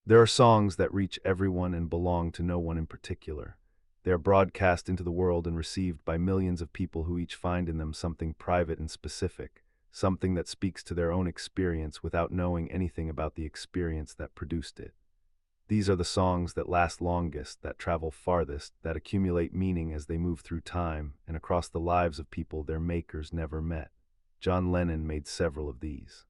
There are songs that reach everyone and belong to no one in particular. They are broadcast into the world and received by millions of people who each find in them something private and specific, something that speaks to their own experience without knowing anything about the experience that produced it. These are the songs that last longest, that travel farthest, that accumulate meaning as they move through time and across the lives of people their makers never met. John Lennon made several of these.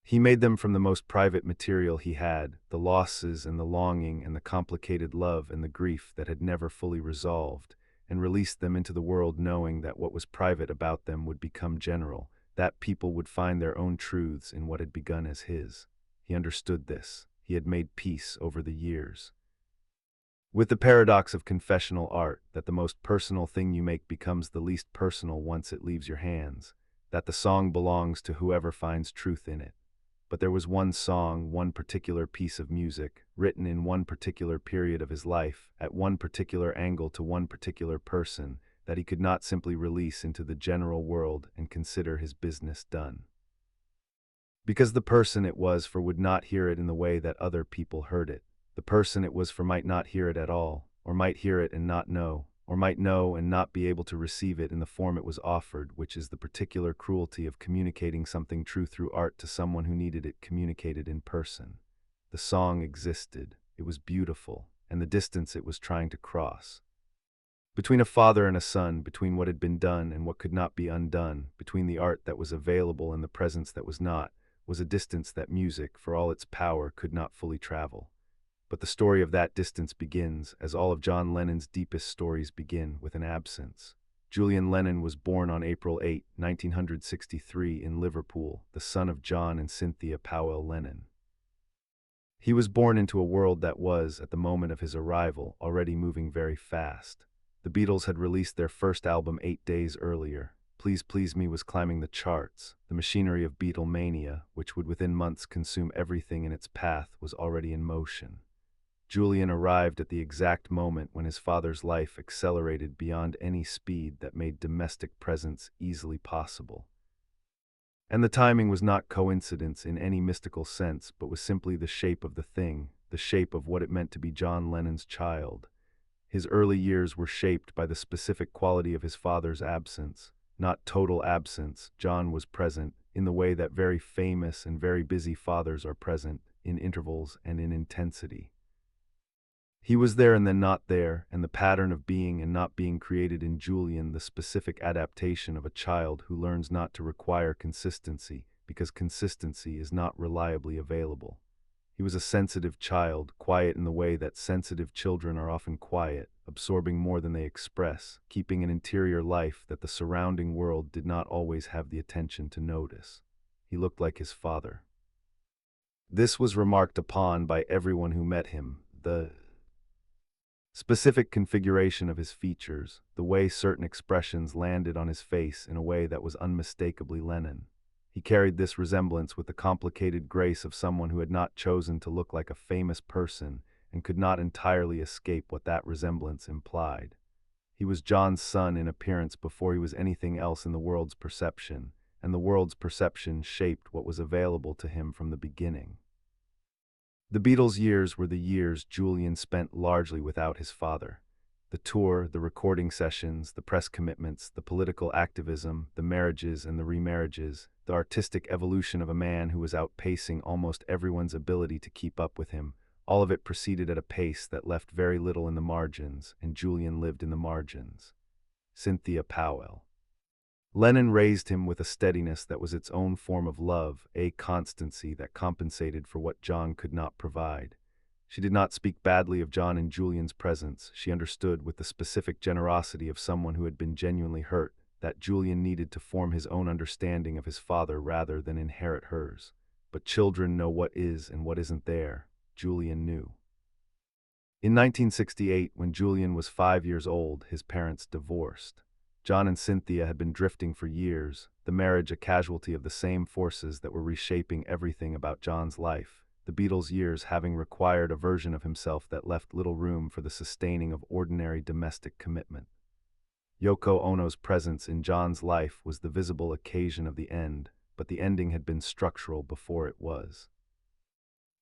He made them from the most private material he had, the losses and the longing and the complicated love and the grief that had never fully resolved, and released them into the world knowing that what was private about them would become general, that people would find their own truths in what had begun as his. He understood this. He had made peace over the years with the paradox of confessional art, that the most personal thing you make becomes the least personal once it leaves your hands, that the song belongs to whoever finds truth in it. But there was one song, one particular piece of music, written in one particular period of his life, at one particular angle to one particular person, that he could not simply release into the general world and consider his business done. Because the person it was for would not hear it in the way that other people heard it. The person it was for might not hear it at all, or might hear it and not know, or might know and not be able to receive it in the form it was offered, which is the particular cruelty of communicating something true through art to someone who needed it communicated in person. The song existed, it was beautiful, and the distance it was trying to cross. Between a father and a son, between what had been done and what could not be undone, between the art that was available and the presence that was not, was a distance that music, for all its power, could not fully travel. But the story of that distance begins, as all of John Lennon's deepest stories begin, with an absence. Julian Lennon was born on April 8, 1963 in Liverpool, the son of John and Cynthia Powell Lennon. He was born into a world that was, at the moment of his arrival, already moving very fast. The Beatles had released their first album 8 days earlier. Please Please Me was climbing the charts. The machinery of Beatlemania, which would within months consume everything in its path, was already in motion. Julian arrived at the exact moment when his father's life accelerated beyond any speed that made domestic presence easily possible. And the timing was not coincidence in any mystical sense, but was simply the shape of the thing, the shape of what it meant to be John Lennon's child. His early years were shaped by the specific quality of his father's absence. Not total absence, John was present, in the way that very famous and very busy fathers are present, in intervals and in intensity. He was there and then not there, and the pattern of being and not being created in Julian the specific adaptation of a child who learns not to require consistency, because consistency is not reliably available. He was a sensitive child, quiet in the way that sensitive children are often quiet, absorbing more than they express, keeping an interior life that the surrounding world did not always have the attention to notice. He looked like his father. This was remarked upon by everyone who met him. The specific configuration of his features, the way certain expressions landed on his face in a way that was unmistakably Lennon. He carried this resemblance with the complicated grace of someone who had not chosen to look like a famous person and could not entirely escape what that resemblance implied. He was John's son in appearance before he was anything else in the world's perception, and the world's perception shaped what was available to him from the beginning. The Beatles' years were the years Julian spent largely without his father. The tour, the recording sessions, the press commitments, the political activism, the marriages and the remarriages, the artistic evolution of a man who was outpacing almost everyone's ability to keep up with him, all of it proceeded at a pace that left very little in the margins, and Julian lived in the margins. Cynthia Powell. Lennon raised him with a steadiness that was its own form of love, a constancy that compensated for what John could not provide. She did not speak badly of John in Julian's presence. She understood, with the specific generosity of someone who had been genuinely hurt, that Julian needed to form his own understanding of his father rather than inherit hers. But children know what is and what isn't there. Julian knew. In 1968, when Julian was 5 years old, his parents divorced. John and Cynthia had been drifting for years, the marriage a casualty of the same forces that were reshaping everything about John's life, the Beatles' years having required a version of himself that left little room for the sustaining of ordinary domestic commitment. Yoko Ono's presence in John's life was the visible occasion of the end, but the ending had been structural before it was.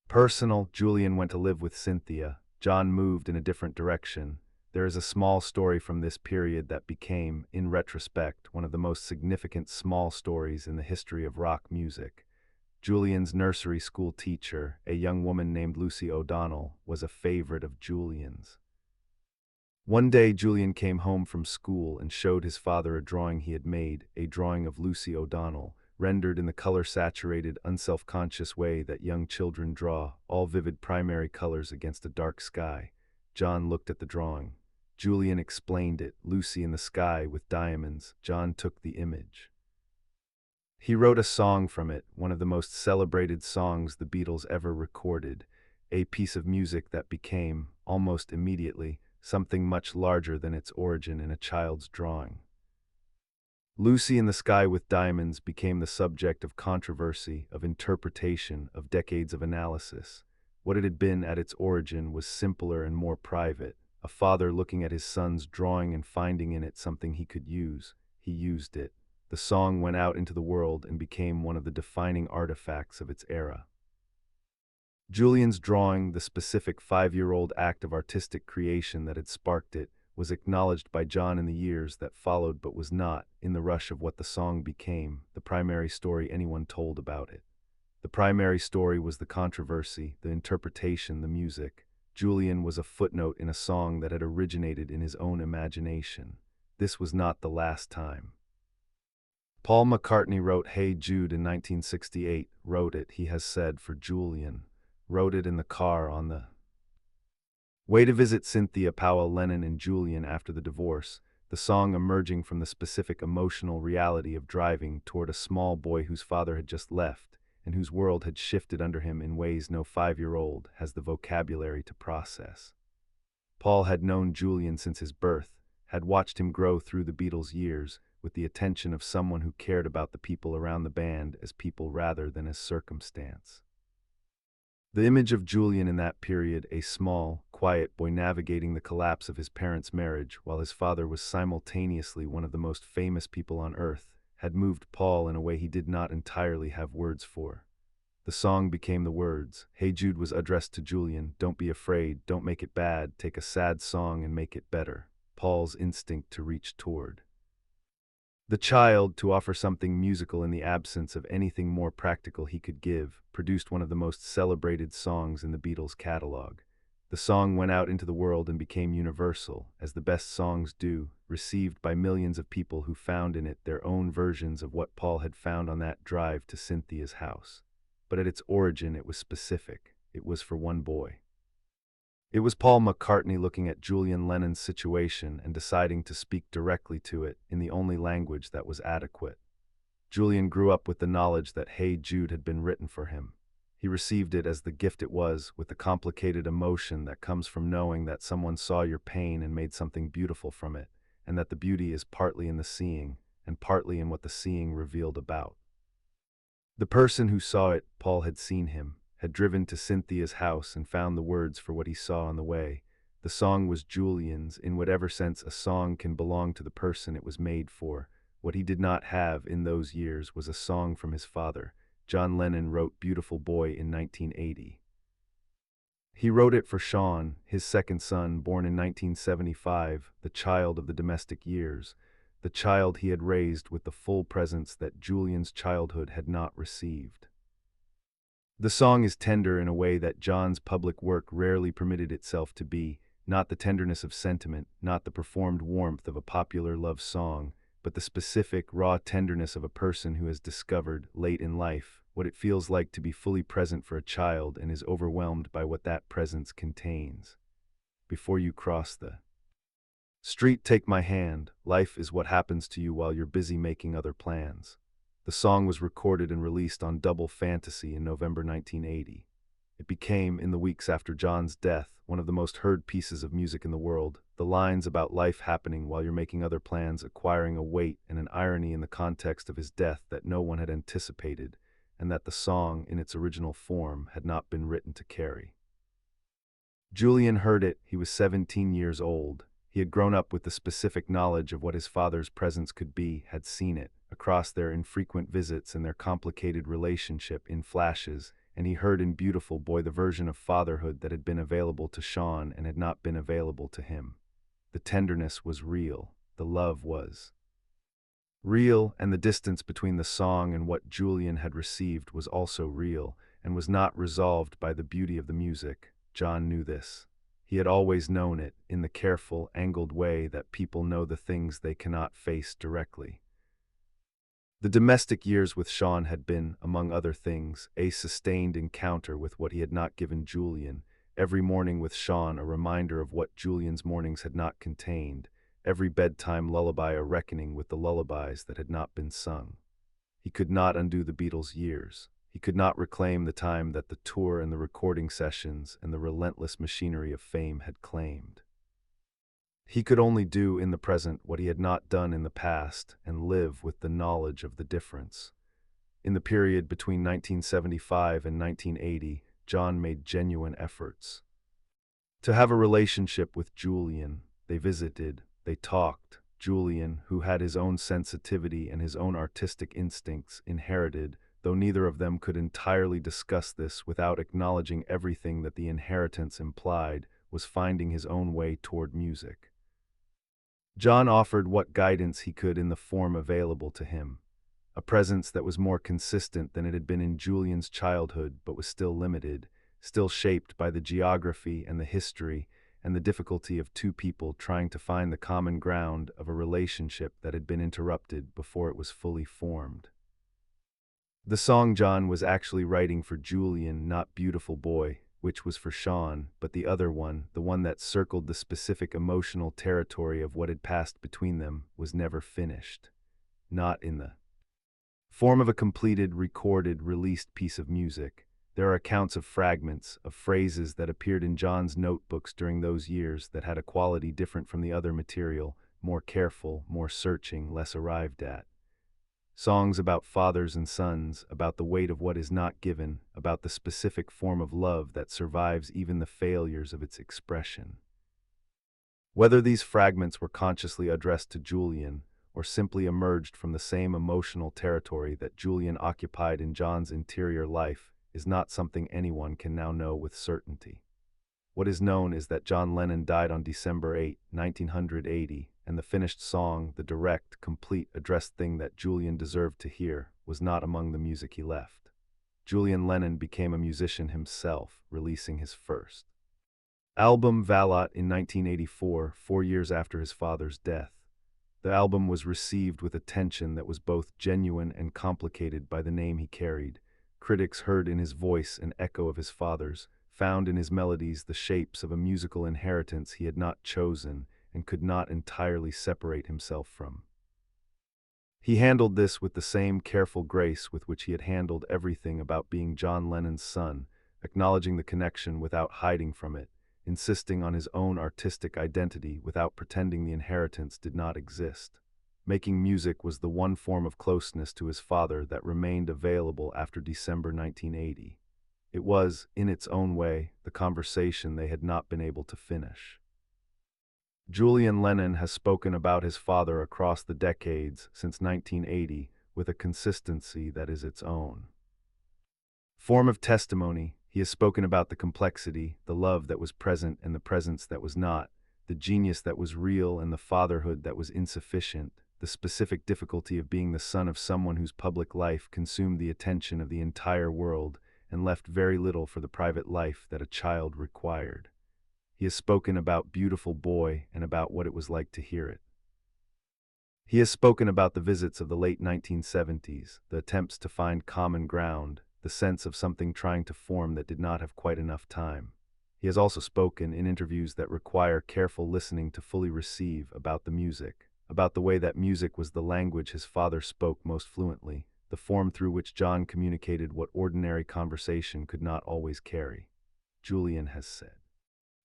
Personal, Julian went to live with Cynthia. John moved in a different direction. There is a small story from this period that became, in retrospect, one of the most significant small stories in the history of rock music. Julian's nursery school teacher, a young woman named Lucy O'Donnell, was a favorite of Julian's. One day Julian came home from school and showed his father a drawing he had made, a drawing of Lucy O'Donnell, rendered in the color-saturated, unself-conscious way that young children draw, all vivid primary colors against a dark sky. John looked at the drawing. Julian explained it, Lucy in the sky with diamonds. John took the image. He wrote a song from it, one of the most celebrated songs the Beatles ever recorded, a piece of music that became, almost immediately, something much larger than its origin in a child's drawing. Lucy in the Sky with Diamonds became the subject of controversy, of interpretation, of decades of analysis. What it had been at its origin was simpler and more private, a father looking at his son's drawing and finding in it something he could use. He used it. The song went out into the world and became one of the defining artifacts of its era. Julian's drawing, the specific 5-year-old act of artistic creation that had sparked it, was acknowledged by John in the years that followed but was not, in the rush of what the song became, the primary story anyone told about it. The primary story was the controversy, the interpretation, the music. Julian was a footnote in a song that had originated in his own imagination. This was not the last time. Paul McCartney wrote Hey Jude in 1968, wrote it, he has said, for Julian. Wrote it in the car on the way to visit Cynthia, Powell, Lennon, and Julian after the divorce, the song emerging from the specific emotional reality of driving toward a small boy whose father had just left, and whose world had shifted under him in ways no 5-year-old has the vocabulary to process. Paul had known Julian since his birth, had watched him grow through the Beatles' years, with the attention of someone who cared about the people around the band as people rather than as circumstance. The image of Julian in that period, a small, quiet boy navigating the collapse of his parents' marriage while his father was simultaneously one of the most famous people on earth, had moved Paul in a way he did not entirely have words for. The song became the words. Hey Jude was addressed to Julian. Don't be afraid, don't make it bad, take a sad song and make it better. Paul's instinct to reach toward the child, to offer something musical in the absence of anything more practical he could give, produced one of the most celebrated songs in the Beatles' catalog. The song went out into the world and became universal, as the best songs do, received by millions of people who found in it their own versions of what Paul had found on that drive to Cynthia's house. But at its origin it was specific. It was for one boy. It was Paul McCartney looking at Julian Lennon's situation and deciding to speak directly to it in the only language that was adequate. Julian grew up with the knowledge that Hey Jude had been written for him. He received it as the gift it was, with the complicated emotion that comes from knowing that someone saw your pain and made something beautiful from it, and that the beauty is partly in the seeing, and partly in what the seeing revealed about. The person who saw it, Paul had seen him, had driven to Cynthia's house and found the words for what he saw on the way. The song was Julian's, in whatever sense a song can belong to the person it was made for. What he did not have in those years was a song from his father. John Lennon wrote Beautiful Boy in 1980. He wrote it for Sean, his second son, born in 1975, the child of the domestic years, the child he had raised with the full presence that Julian's childhood had not received. The song is tender in a way that John's public work rarely permitted itself to be, not the tenderness of sentiment, not the performed warmth of a popular love song, but the specific, raw tenderness of a person who has discovered, late in life, what it feels like to be fully present for a child and is overwhelmed by what that presence contains. Before you cross the street, take my hand. Life is what happens to you while you're busy making other plans. The song was recorded and released on Double Fantasy in November 1980. It became, in the weeks after John's death, one of the most heard pieces of music in the world, the lines about life happening while you're making other plans acquiring a weight and an irony in the context of his death that no one had anticipated, and that the song, in its original form, had not been written to carry. Julian heard it. He was 17 years old. He had grown up with the specific knowledge of what his father's presence could be, had seen it, across their infrequent visits and their complicated relationship, in flashes, and he heard in Beautiful Boy the version of fatherhood that had been available to Sean and had not been available to him. The tenderness was real, the love was real, and the distance between the song and what Julian had received was also real, and was not resolved by the beauty of the music. John knew this. He had always known it, in the careful, angled way that people know the things they cannot face directly. The domestic years with Sean had been, among other things, a sustained encounter with what he had not given Julian, every morning with Sean a reminder of what Julian's mornings had not contained, every bedtime lullaby a reckoning with the lullabies that had not been sung. He could not undo the Beatles' years. He could not reclaim the time that the tour and the recording sessions and the relentless machinery of fame had claimed. He could only do in the present what he had not done in the past and live with the knowledge of the difference. In the period between 1975 and 1980, John made genuine efforts to have a relationship with Julian. They visited, they talked. Julian, who had his own sensitivity and his own artistic instincts inherited, though neither of them could entirely discuss this without acknowledging everything that the inheritance implied, was finding his own way toward music. John offered what guidance he could in the form available to him, a presence that was more consistent than it had been in Julian's childhood but was still limited, still shaped by the geography and the history and the difficulty of two people trying to find the common ground of a relationship that had been interrupted before it was fully formed. The song John was actually writing for Julian, not Beautiful Boy, which was for Sean, but the other one, the one that circled the specific emotional territory of what had passed between them, was never finished. Not in the form of a completed, recorded, released piece of music. There are accounts of fragments, of phrases that appeared in John's notebooks during those years that had a quality different from the other material, more careful, more searching, less arrived at. Songs about fathers and sons, about the weight of what is not given, about the specific form of love that survives even the failures of its expression. Whether these fragments were consciously addressed to Julian, or simply emerged from the same emotional territory that Julian occupied in John's interior life, is not something anyone can now know with certainty. What is known is that John Lennon died on December 8, 1980, and the finished song, the direct, complete, addressed thing that Julian deserved to hear, was not among the music he left. Julian Lennon became a musician himself, releasing his first album, Valot, in 1984, 4 years after his father's death. The album was received with attention that was both genuine and complicated by the name he carried. Critics heard in his voice an echo of his father's, found in his melodies the shapes of a musical inheritance he had not chosen and could not entirely separate himself from. He handled this with the same careful grace with which he had handled everything about being John Lennon's son, acknowledging the connection without hiding from it, insisting on his own artistic identity without pretending the inheritance did not exist. Making music was the one form of closeness to his father that remained available after December 1980. It was, in its own way, the conversation they had not been able to finish. Julian Lennon has spoken about his father across the decades since 1980 with a consistency that is its own form of testimony. He has spoken about the complexity, the love that was present and the presence that was not, the genius that was real and the fatherhood that was insufficient, the specific difficulty of being the son of someone whose public life consumed the attention of the entire world and left very little for the private life that a child required. He has spoken about Beautiful Boy and about what it was like to hear it. He has spoken about the visits of the late 1970s, the attempts to find common ground, the sense of something trying to form that did not have quite enough time. He has also spoken in interviews that require careful listening to fully receive about the music, about the way that music was the language his father spoke most fluently, the form through which John communicated what ordinary conversation could not always carry. Julian has said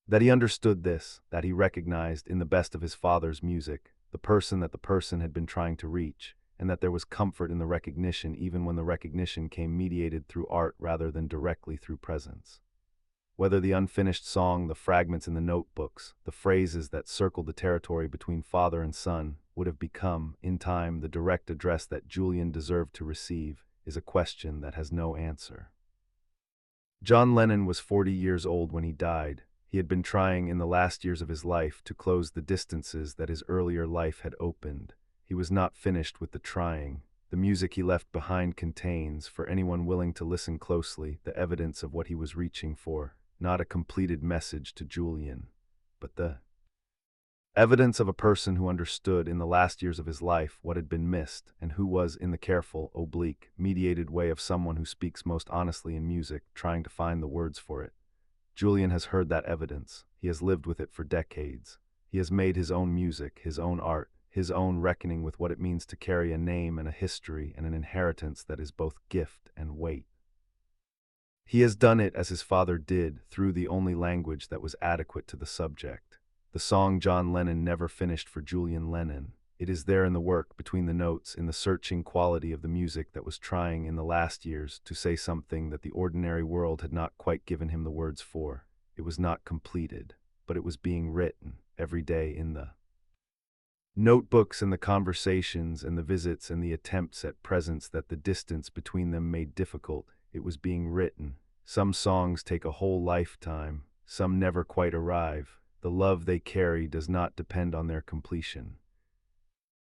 that he understood this, that he recognized in the best of his father's music the person that the person had been trying to reach, and that there was comfort in the recognition even when the recognition came mediated through art rather than directly through presence. Whether the unfinished song, the fragments in the notebooks, the phrases that circled the territory between father and son would have become, in time, the direct address that Julian deserved to receive, is a question that has no answer. John Lennon was 40 years old when he died. He had been trying in the last years of his life to close the distances that his earlier life had opened. He was not finished with the trying. The music he left behind contains, for anyone willing to listen closely, the evidence of what he was reaching for, not a completed message to Julian, but the evidence of a person who understood in the last years of his life what had been missed, and who was, in the careful, oblique, mediated way of someone who speaks most honestly in music, trying to find the words for it. Julian has heard that evidence. He has lived with it for decades. He has made his own music, his own art, his own reckoning with what it means to carry a name and a history and an inheritance that is both gift and weight. He has done it as his father did, through the only language that was adequate to the subject. The song John Lennon never finished for Julian Lennon. It is there in the work, between the notes, in the searching quality of the music that was trying in the last years to say something that the ordinary world had not quite given him the words for. It was not completed, but it was being written every day in the notebooks and the conversations and the visits and the attempts at presence that the distance between them made difficult. It was being written. Some songs take a whole lifetime, some never quite arrive. The love they carry does not depend on their completion.